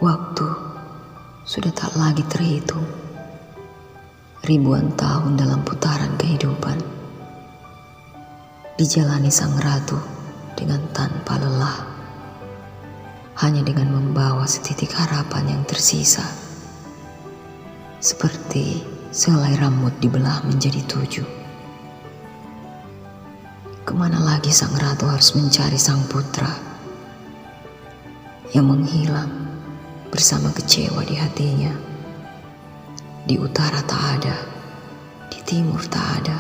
Waktu sudah tak lagi terhitung. Ribuan tahun dalam putaran kehidupan dijalani sang ratu dengan tanpa lelah, hanya dengan membawa setitik harapan yang tersisa. Seperti sehelai rambut dibelah menjadi 7. Kemana lagi sang ratu harus mencari sang putra yang menghilang bersama kecewa di hatinya? Di utara tak ada, di timur tak ada,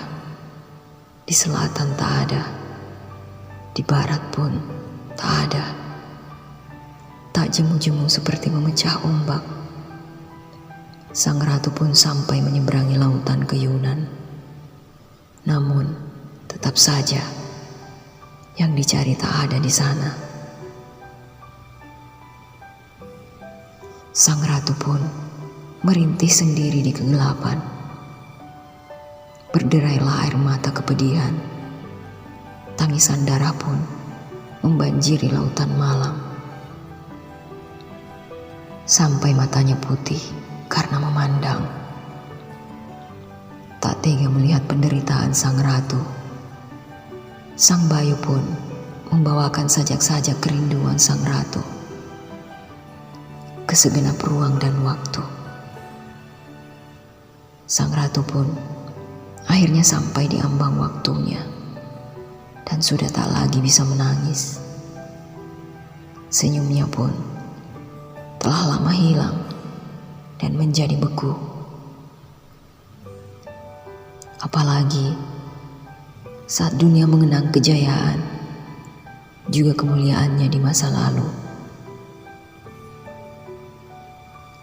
di selatan tak ada, di barat pun tak ada. Tak jemu-jemu seperti memecah ombak, sang ratu pun sampai menyeberangi lautan ke Yunan. Namun tetap saja yang dicari tak ada di sana. Sang ratu pun merintih sendiri di kegelapan. Berderailah air mata kepedihan. Tangisan darah pun membanjiri lautan malam. Sampai matanya putih karena memandang. Tak tega melihat penderitaan sang ratu. Sang bayu pun membawakan sajak-sajak kerinduan sang ratu ke segenap ruang dan waktu. Sang ratu pun akhirnya sampai di ambang waktunya dan sudah tak lagi bisa menangis. Senyumnya pun telah lama hilang dan menjadi beku. Apalagi saat dunia mengenang kejayaan juga kemuliaannya di masa lalu.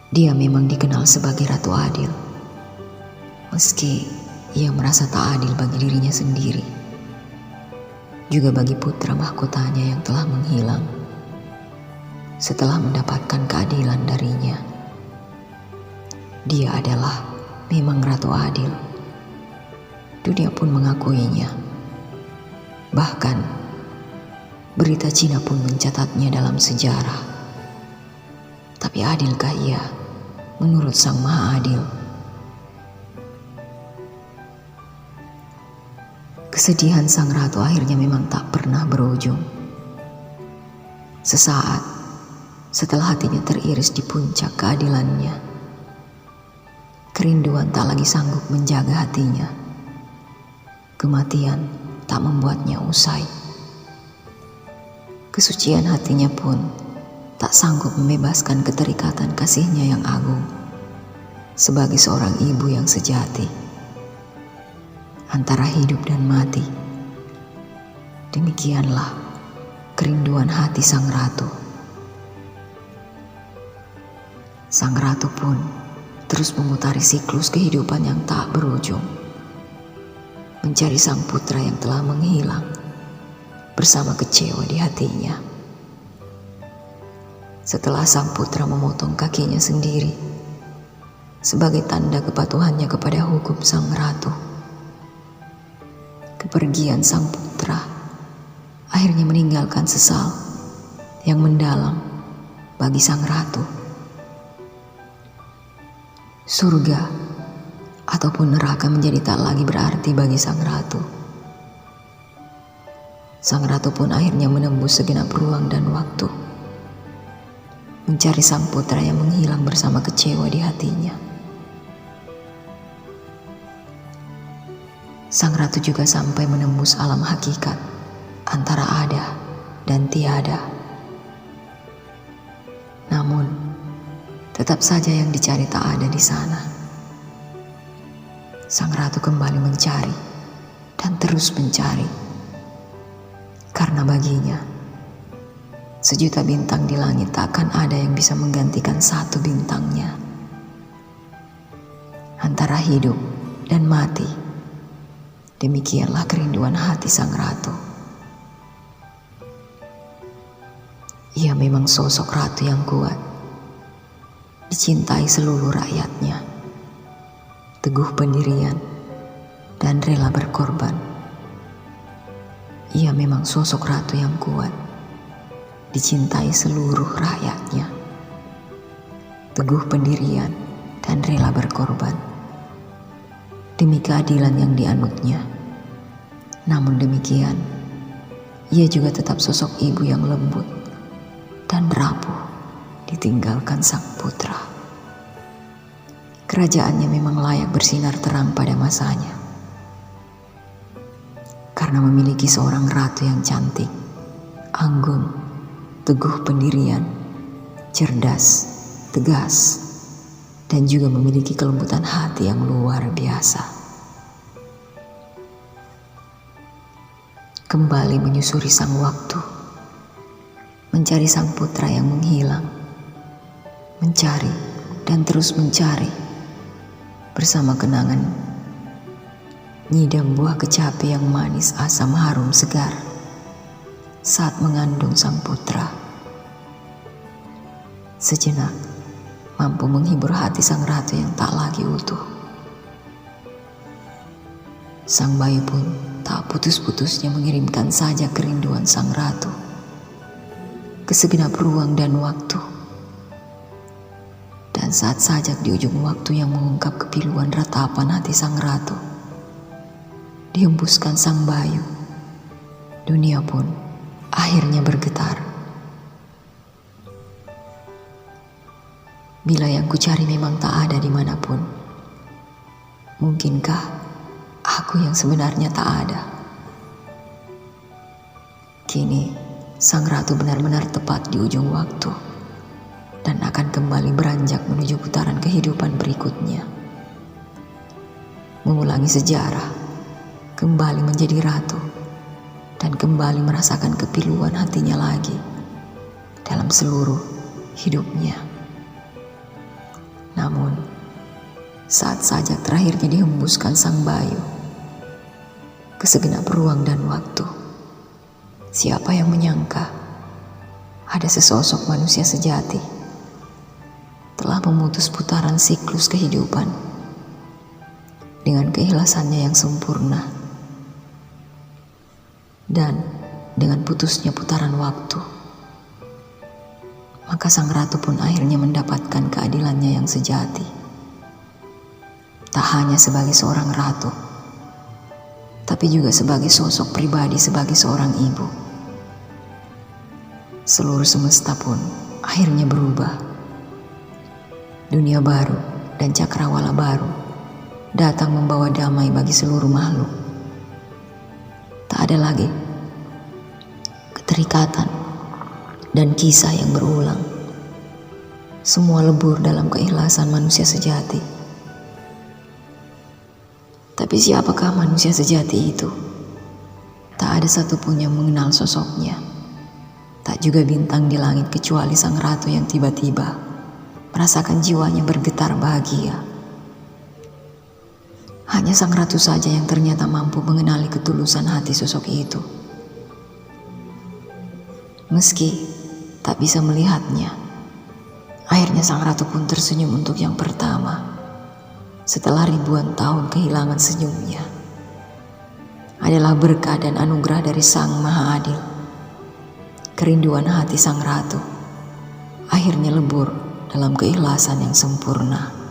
Dia memang dikenal sebagai ratu adil, meski ia merasa tak adil bagi dirinya sendiri, juga bagi putra mahkotanya yang telah menghilang setelah mendapatkan keadilan darinya. Dia adalah memang ratu adil. Dunia pun mengakuinya. Bahkan berita Cina pun mencatatnya dalam sejarah. Tapi adilkah ia menurut Sang Maha Adil? Kesedihan sang ratu akhirnya memang tak pernah berujung. Sesaat setelah hatinya teriris di puncak keadilannya, kerinduan tak lagi sanggup menjaga hatinya. Kematian tak membuatnya usai. Kesucian hatinya pun tak sanggup membebaskan keterikatan kasihnya yang agung sebagai seorang ibu yang sejati. Antara hidup dan mati, demikianlah kerinduan hati sang ratu. Sang ratu pun terus memutari siklus kehidupan yang tak berujung, mencari sang putra yang telah menghilang bersama kecewa di hatinya. Setelah sang putra memotong kakinya sendiri sebagai tanda kepatuhannya kepada hukum sang ratu, kepergian sang putra akhirnya meninggalkan sesal yang mendalam bagi sang ratu. Surga ataupun neraka menjadi tak lagi berarti bagi sang ratu. Sang ratu pun akhirnya menembus segenap ruang dan waktu, mencari sang putra yang menghilang bersama kecewa di hatinya. Sang ratu juga sampai menembus alam hakikat antara ada dan tiada. Namun, tetap saja yang dicari tak ada di sana. Sang ratu kembali mencari dan terus mencari. Karena baginya, sejuta bintang di langit tak akan ada yang bisa menggantikan satu bintangnya. Antara hidup dan mati, demikianlah kerinduan hati sang ratu. Ia memang sosok ratu yang kuat, dicintai seluruh rakyatnya, teguh pendirian, dan rela berkorban. Ia memang sosok ratu yang kuat, dicintai seluruh rakyatnya. teguh pendirian, dan rela berkorban demi keadilan yang dianutnya. Namun demikian, ia juga tetap sosok ibu yang lembut dan rapuh ditinggalkan sang putra. Kerajaannya memang layak bersinar terang pada masanya, karena memiliki seorang ratu yang cantik, anggun, teguh pendirian, cerdas, tegas, dan juga memiliki kelembutan hati yang luar biasa. Kembali menyusuri sang waktu, mencari sang putra yang menghilang, mencari dan terus mencari, bersama kenangan nyidam buah kecapi yang manis asam harum segar saat mengandung sang putra. Sejenak mampu menghibur hati sang ratu yang tak lagi utuh. Sang bayi pun tak putus-putusnya mengirimkan saja kerinduan sang ratu ke segenap ruang dan waktu. Dan saat sajak di ujung waktu yang mengungkap kepiluan ratapan hati sang ratu dihembuskan sang bayu, dunia pun akhirnya bergetar. Bila yang kucari memang tak ada dimanapun, mungkinkah aku yang sebenarnya tak ada? Kini sang ratu benar-benar tepat di ujung waktu dan akan kembali beranjak menuju putaran kehidupan berikutnya, mengulangi sejarah, kembali menjadi ratu, dan kembali merasakan kepiluan hatinya lagi dalam seluruh hidupnya. Namun, saat sajak terakhirnya dihembuskan sang bayu ke segenap ruang dan waktu, siapa yang menyangka ada sesosok manusia sejati telah memutus putaran siklus kehidupan dengan keikhlasannya yang sempurna. Dan dengan putusnya putaran waktu, maka sang ratu pun akhirnya mendapatkan keadilannya yang sejati. Tak hanya sebagai seorang ratu, tapi juga sebagai sosok pribadi, sebagai seorang ibu. Seluruh semesta pun akhirnya berubah. Dunia baru dan cakrawala baru datang membawa damai bagi seluruh makhluk. Tak ada lagi keterikatan dan kisah yang berulang. Semua lebur dalam keikhlasan manusia sejati. Tapi siapakah manusia sejati itu? Tak ada satupun yang mengenal sosoknya. Tak juga bintang di langit kecuali sang ratu yang tiba-tiba merasakan jiwanya bergetar bahagia. Hanya sang ratu saja yang ternyata mampu mengenali ketulusan hati sosok itu. Meski tak bisa melihatnya, akhirnya sang ratu pun tersenyum untuk yang pertama setelah ribuan tahun kehilangan senyumnya. Adalah berkah dan anugerah dari Sang Maha Adil. Kerinduan hati sang ratu akhirnya lebur dalam keikhlasan yang sempurna.